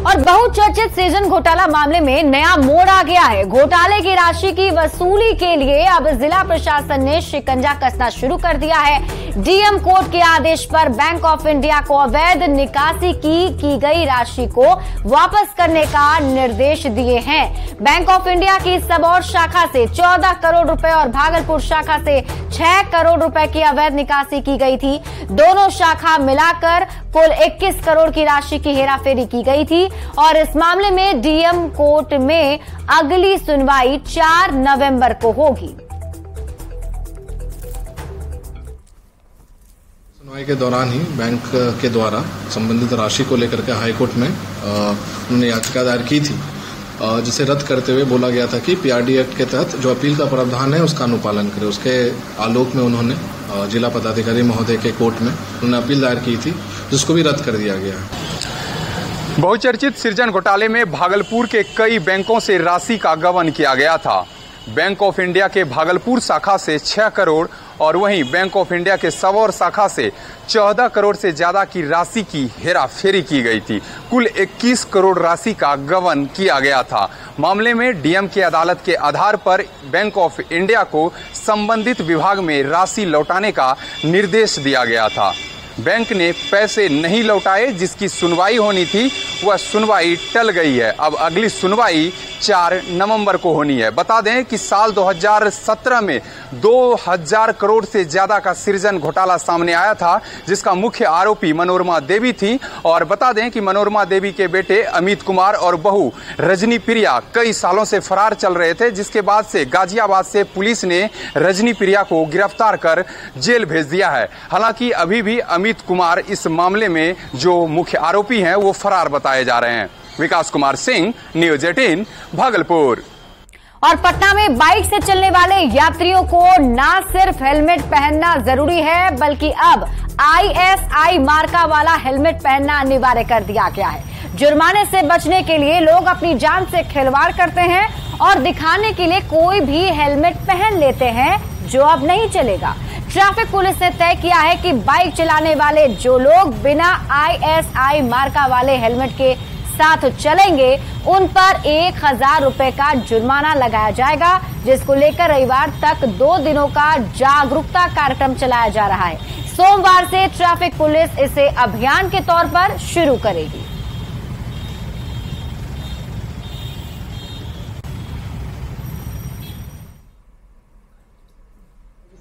और बहुचर्चित सृजन घोटाला मामले में नया मोड़ आ गया है। घोटाले की राशि की वसूली के लिए अब जिला प्रशासन ने शिकंजा कसना शुरू कर दिया है। डीएम कोर्ट के आदेश पर बैंक ऑफ इंडिया को अवैध निकासी की गई राशि को वापस करने का निर्देश दिए हैं। बैंक ऑफ इंडिया की सबौर शाखा से 14 करोड़ रुपए और भागलपुर शाखा से 6 करोड़ रुपए की अवैध निकासी की गई थी। दोनों शाखा मिलाकर कुल 21 करोड़ की राशि की हेराफेरी की गई थी और इस मामले में डीएम कोर्ट में अगली सुनवाई 4 नवंबर को होगी। सुनवाई के दौरान ही बैंक के द्वारा संबंधित राशि को लेकर के हाईकोर्ट में उन्होंने याचिका दायर की थी, जिसे रद्द करते हुए बोला गया था कि पीआरडी एक्ट के तहत जो अपील का प्रावधान है उसका अनुपालन करें। उसके आलोक में उन्होंने जिला पदाधिकारी महोदय के कोर्ट में उन्होंने अपील दायर की थी, जिसको भी रद्द कर दिया गया है। बहुचर्चित सृजन घोटाले में भागलपुर के कई बैंकों से राशि का गबन किया गया था। बैंक ऑफ इंडिया के भागलपुर शाखा से 6 करोड़ और वहीं बैंक ऑफ इंडिया के सबौर शाखा से 14 करोड़ से ज्यादा की राशि की हेराफेरी की गई थी। कुल 21 करोड़ राशि का गबन किया गया था। मामले में डीएम की अदालत के आधार पर बैंक ऑफ इंडिया को संबंधित विभाग में राशि लौटाने का निर्देश दिया गया था। बैंक ने पैसे नहीं लौटाए, जिसकी सुनवाई होनी थी वह सुनवाई टल गई है। अब अगली सुनवाई 4 नवंबर को होनी है। बता दें कि साल 2017 में 2000 करोड़ से ज्यादा का सृजन घोटाला सामने आया था, जिसका मुख्य आरोपी मनोरमा देवी थी। और बता दें कि मनोरमा देवी के बेटे अमित कुमार और बहू रजनी प्रिया कई सालों से फरार चल रहे थे, जिसके बाद से गाजियाबाद से पुलिस ने रजनी प्रिया को गिरफ्तार कर जेल भेज दिया है। हालांकि अभी भी अमित कुमार इस मामले में जो मुख्य आरोपी हैं वो फरार बताए जा रहे हैं। विकास कुमार सिंह, न्यूज 18, भागलपुर। और पटना में बाइक से चलने वाले यात्रियों को न सिर्फ हेलमेट पहनना जरूरी है, बल्कि अब ISI मार्का वाला हेलमेट पहनना अनिवार्य कर दिया गया है। जुर्माने से बचने के लिए लोग अपनी जान से खिलवाड़ करते हैं और दिखाने के लिए कोई भी हेलमेट पहन लेते हैं, जो अब नहीं चलेगा। ट्रैफिक पुलिस ने तय किया है कि बाइक चलाने वाले जो लोग बिना ISI मार्का वाले हेलमेट के साथ चलेंगे उन पर 1000 रुपए का जुर्माना लगाया जाएगा, जिसको लेकर रविवार तक 2 दिनों का जागरूकता कार्यक्रम चलाया जा रहा है। सोमवार से ट्रैफिक पुलिस इसे अभियान के तौर पर शुरू करेगी।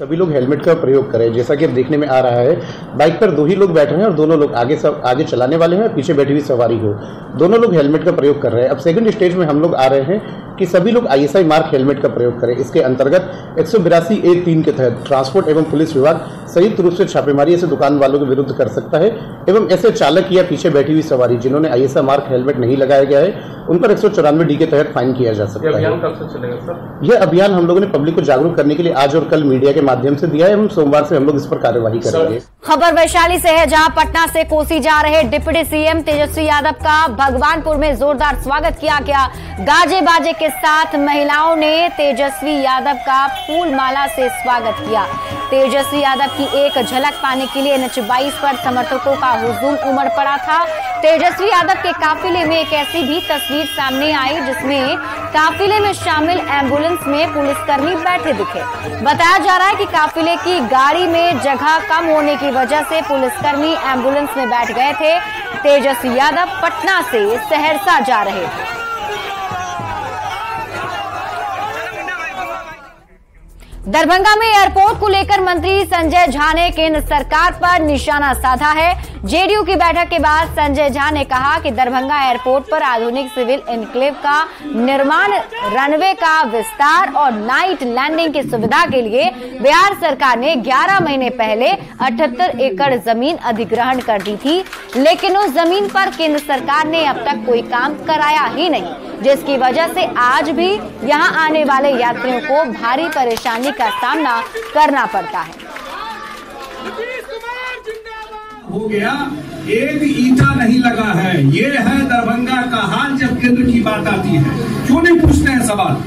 सभी लोग हेलमेट का प्रयोग करें। जैसा कि अब देखने में आ रहा है, बाइक पर 2 ही लोग बैठे हैं और दोनों लोग आगे चलाने वाले हैं, पीछे बैठी हुई सवारी हो। दोनों लोग हेलमेट का प्रयोग कर रहे हैं। अब सेकंड स्टेज में हम लोग आ रहे हैं कि सभी लोग ISI मार्क हेलमेट का प्रयोग करें। इसके अंतर्गत 182A3 के तहत ट्रांसपोर्ट एवं पुलिस विभाग संयुक्त रूप से छापेमारी ऐसे दुकान वालों के विरुद्ध कर सकता है एवं ऐसे चालक या पीछे बैठी हुई सवारी जिन्होंने ISI मार्क हेलमेट नहीं लगाया गया है उन पर 194D के तहत फाइन किया जा सकता है। अभियान कब से चलेगा सर? यह अभियान हम लोगों ने पब्लिक को जागरूक करने के लिए आज और कल मीडिया के माध्यम से दिया है। हम सोमवार से हम लोग इस पर कार्यवाही करेंगे। खबर वैशाली से है, जहां पटना से कोसी जा रहे डिप्टी सीएम तेजस्वी यादव का भगवानपुर में जोरदार स्वागत किया गया। गाजे बाजे के साथ महिलाओं ने तेजस्वी यादव का फूल माला से स्वागत किया। तेजस्वी यादव की एक झलक पाने के लिए NH22 पर समर्थकों का हुजूम उमड़ पड़ा था। तेजस्वी यादव के काफिले में एक ऐसी भी तस्वीर सामने आई जिसमें काफिले में शामिल एम्बुलेंस में पुलिसकर्मी बैठे दिखे। बताया जा रहा है कि काफिले की गाड़ी में जगह कम होने की वजह से पुलिसकर्मी एम्बुलेंस में बैठ गए थे। तेजस्वी यादव पटना से सहरसा जा रहे थे। दरभंगा में एयरपोर्ट को लेकर मंत्री संजय झा ने केंद्र सरकार पर निशाना साधा है। जेडीयू की बैठक के बाद संजय झा ने कहा कि दरभंगा एयरपोर्ट पर आधुनिक सिविल एन्क्लेव का निर्माण, रनवे का विस्तार और नाइट लैंडिंग की सुविधा के लिए बिहार सरकार ने 11 महीने पहले 78 एकड़ जमीन अधिग्रहण कर दी थी, लेकिन उस जमीन पर केंद्र सरकार ने अब तक कोई काम कराया ही नहीं, जिसकी वजह से आज भी यहां आने वाले यात्रियों को भारी परेशानी का सामना करना पड़ता है। हो गया, एक ईंटा नहीं लगा है। ये है दरभंगा का हाल जब केंद्र की बात आती है। क्यों नहीं पूछते हैं सवाल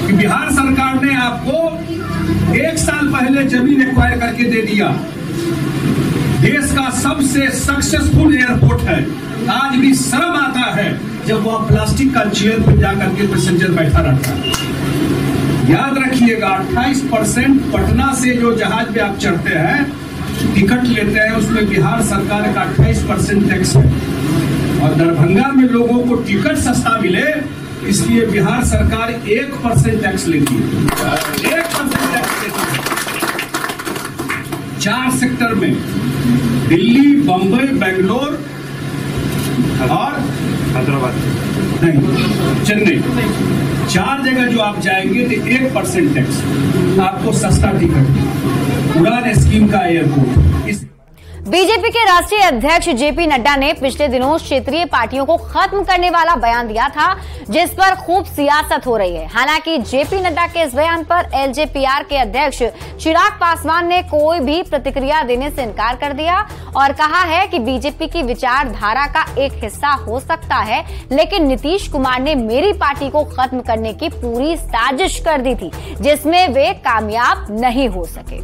कि बिहार सरकार ने आपको 1 साल पहले जमीन एक्वायर करके दे दिया। देश का सबसे सक्सेसफुल एयरपोर्ट है। आज भी शर्म आता है जब वह प्लास्टिक का चेयर पर जाकर के पैसेंजर बैठा रहता है। याद रखिएगा 28% पटना से जो जहाज पे आप चढ़ते हैं, टिकट लेते हैं, उसमें बिहार सरकार का 28% टैक्स है। और दरभंगा में लोगों को टिकट सस्ता मिले इसलिए बिहार सरकार 1% टैक्स लेती है। 1% टैक्स लेती है 4 सेक्टर में, दिल्ली, बंबई, बेंगलोर और हैदराबाद नहीं, चेन्नई, 4 जगह जो आप जाएंगे तो 1% टैक्स, आपको सस्ता टिकट। उड़ान स्कीम का एयरपोर्ट। बीजेपी के राष्ट्रीय अध्यक्ष जेपी नड्डा ने पिछले दिनों क्षेत्रीय पार्टियों को खत्म करने वाला बयान दिया था, जिस पर खूब सियासत हो रही है। हालांकि जेपी नड्डा के इस बयान पर एलजेपीआर के अध्यक्ष चिराग पासवान ने कोई भी प्रतिक्रिया देने से इनकार कर दिया और कहा है कि बीजेपी की विचारधारा का एक हिस्सा हो सकता है, लेकिन नीतीश कुमार ने मेरी पार्टी को खत्म करने की पूरी साजिश कर दी थी, जिसमें वे कामयाब नहीं हो सके।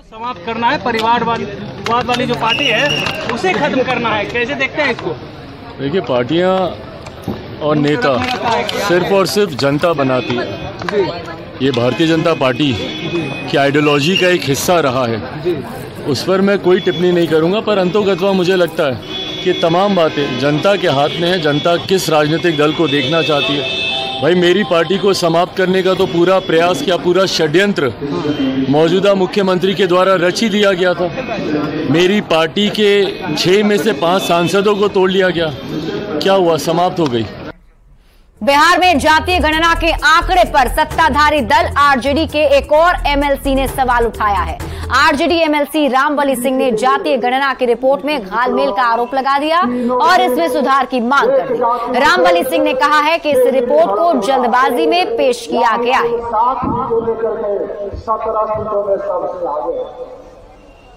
समाप्त करना है, परिवारवाद वाली जो पार्टी है उसे खत्म करना है। कैसे देखते हैं इसको? देखिए, पार्टियां और नेता सिर्फ और सिर्फ जनता बनाती है। ये भारतीय जनता पार्टी की आइडियोलॉजी का एक हिस्सा रहा है, उस पर मैं कोई टिप्पणी नहीं करूंगा। पर अंतोगत्वा मुझे लगता है कि तमाम बातें जनता के हाथ में है। जनता किस राजनीतिक दल को देखना चाहती है। भाई, मेरी पार्टी को समाप्त करने का तो पूरा प्रयास क्या, पूरा षड्यंत्र मौजूदा मुख्यमंत्री के द्वारा रच ही दिया गया था। मेरी पार्टी के 6 में से 5 सांसदों को तोड़ लिया गया। क्या हुआ? समाप्त हो गई। बिहार में जातीय गणना के आंकड़े पर सत्ताधारी दल आरजेडी के एक और एमएलसी ने सवाल उठाया है। आरजेडी एमएलसी रामबली सिंह ने जातीय गणना की रिपोर्ट में घालमेल का आरोप लगा दिया और इसमें सुधार की मांग कर दी। रामबली सिंह ने कहा है कि इस रिपोर्ट को जल्दबाजी में पेश किया गया है।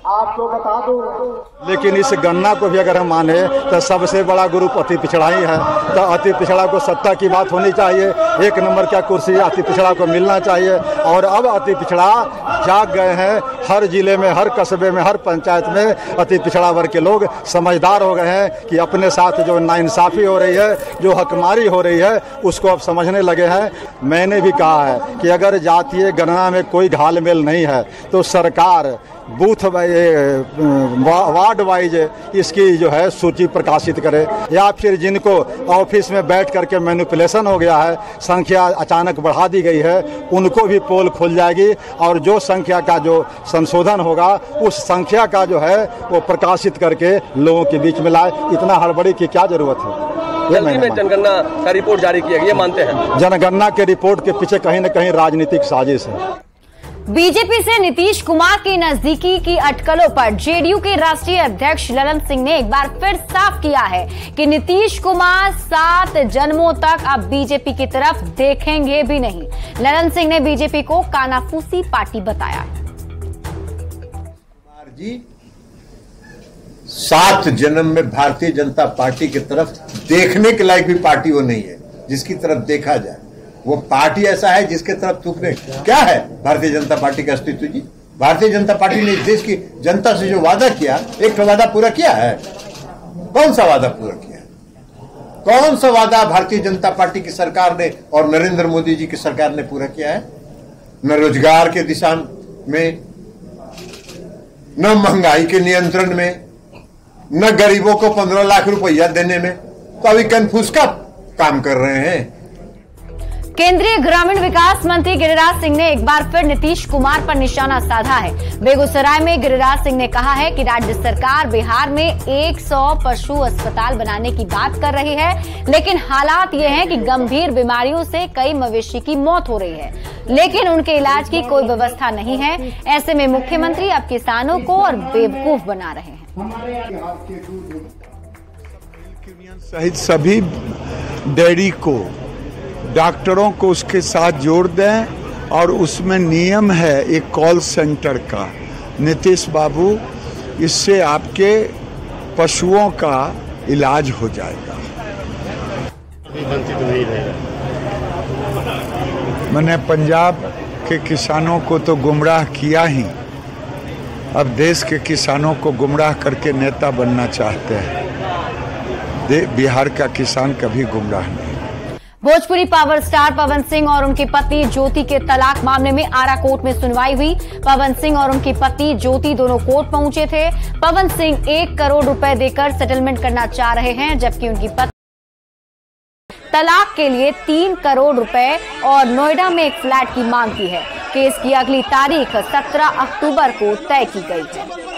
आपको बता दूं, लेकिन इस गणना को भी अगर हम माने तो सबसे बड़ा ग्रुप अति पिछड़ा ही है। तो अति पिछड़ा को सत्ता की बात होनी चाहिए। 1 नंबर का कुर्सी अति पिछड़ा को मिलना चाहिए। और अब अति पिछड़ा जाग गए हैं। हर जिले में, हर कस्बे में, हर पंचायत में अति पिछड़ा वर्ग के लोग समझदार हो गए हैं कि अपने साथ जो नाइंसाफी हो रही है, जो हकमारी हो रही है, उसको अब समझने लगे हैं। मैंने भी कहा है कि अगर जातीय गणना में कोई घालमेल नहीं है तो सरकार बूथ वार्ड वाइज इसकी जो है सूची प्रकाशित करे, या फिर जिनको ऑफिस में बैठ करके मैनिपुलेशन हो गया है, संख्या अचानक बढ़ा दी गई है, उनको भी पोल खुल जाएगी और जो संख्या का जो संशोधन होगा उस संख्या का जो है वो प्रकाशित करके लोगों के बीच में लाए। इतना हड़बड़ी की क्या जरूरत है? जल्दी में जनगणना का रिपोर्ट जारी किया गया, ये मानते हैं? जनगणना के रिपोर्ट के पीछे कहीं न कहीं राजनीतिक साजिश है। बीजेपी से नीतीश कुमार की नजदीकी की अटकलों पर जेडीयू के राष्ट्रीय अध्यक्ष ललन सिंह ने एक बार फिर साफ किया है कि नीतीश कुमार 7 जन्मों तक अब बीजेपी की तरफ देखेंगे भी नहीं। ललन सिंह ने बीजेपी को कानाफूसी पार्टी बताया है। कुमार जी 7 जन्म में भारतीय जनता पार्टी की तरफ देखने के लायक भी पार्टी वो नहीं है जिसकी तरफ देखा जाए। वो पार्टी ऐसा है जिसके तरफ थूकने क्या है भारतीय जनता पार्टी का अस्तित्व जी। भारतीय जनता पार्टी ने देश की जनता से जो वादा किया, एक वादा पूरा किया है? कौन सा वादा पूरा किया? कौन सा वादा भारतीय जनता पार्टी की सरकार ने और नरेंद्र मोदी जी की सरकार ने पूरा किया है? न रोजगार के दिशा में, न महंगाई के नियंत्रण में, न गरीबों को 15 लाख रुपया देने में। तो अभी कन्फ्यूज का काम कर रहे हैं। केंद्रीय ग्रामीण विकास मंत्री गिरिराज सिंह ने एक बार फिर नीतीश कुमार पर निशाना साधा है। बेगूसराय में गिरिराज सिंह ने कहा है कि राज्य सरकार बिहार में 100 पशु अस्पताल बनाने की बात कर रही है, लेकिन हालात ये हैं कि गंभीर बीमारियों से कई मवेशी की मौत हो रही है, लेकिन उनके इलाज की कोई व्यवस्था नहीं है। ऐसे में मुख्यमंत्री अब किसानों को और बेवकूफ बना रहे हैं। सहित सभी डेयरी को, डॉक्टरों को उसके साथ जोड़ दें और उसमें नियम है एक कॉल सेंटर का। नीतीश बाबू, इससे आपके पशुओं का इलाज हो जाएगा। मैंने पंजाब के किसानों को तो गुमराह किया ही, अब देश के किसानों को गुमराह करके नेता बनना चाहते हैं। बिहार का किसान कभी गुमराह नहीं। भोजपुरी पावर स्टार पवन सिंह और उनकी पत्नी ज्योति के तलाक मामले में आरा कोर्ट में सुनवाई हुई। पवन सिंह और उनकी पत्नी ज्योति दोनों कोर्ट पहुंचे थे। पवन सिंह 1 करोड़ रुपए देकर सेटलमेंट करना चाह रहे हैं, जबकि उनकी पत्नी तलाक के लिए 3 करोड़ रुपए और नोएडा में एक फ्लैट की मांग की है। केस की अगली तारीख 17 अक्टूबर को तय की गई है।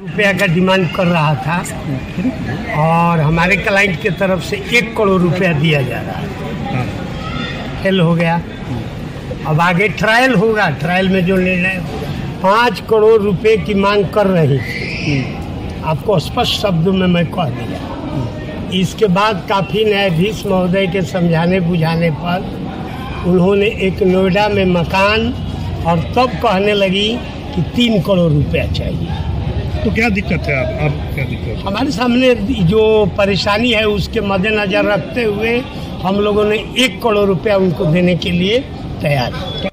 रुपया का डिमांड कर रहा था और हमारे क्लाइंट की तरफ से 1 करोड़ रुपया दिया जा रहा है। फेल हो गया। अब आगे ट्रायल होगा। ट्रायल में जो निर्णय 5 करोड़ रुपए की मांग कर रही थी, आपको स्पष्ट शब्दों में मैं कह दिया। इसके बाद काफ़ी न्यायाधीश महोदय के समझाने बुझाने पर उन्होंने एक नोएडा में मकान और तब कहने लगी कि 3 करोड़ रुपया चाहिए। तो क्या दिक्कत है? आप क्या दिक्कत है? हमारे सामने जो परेशानी है उसके मद्देनजर रखते हुए हम लोगों ने 1 करोड़ रुपया उनको देने के लिए तैयार है। तो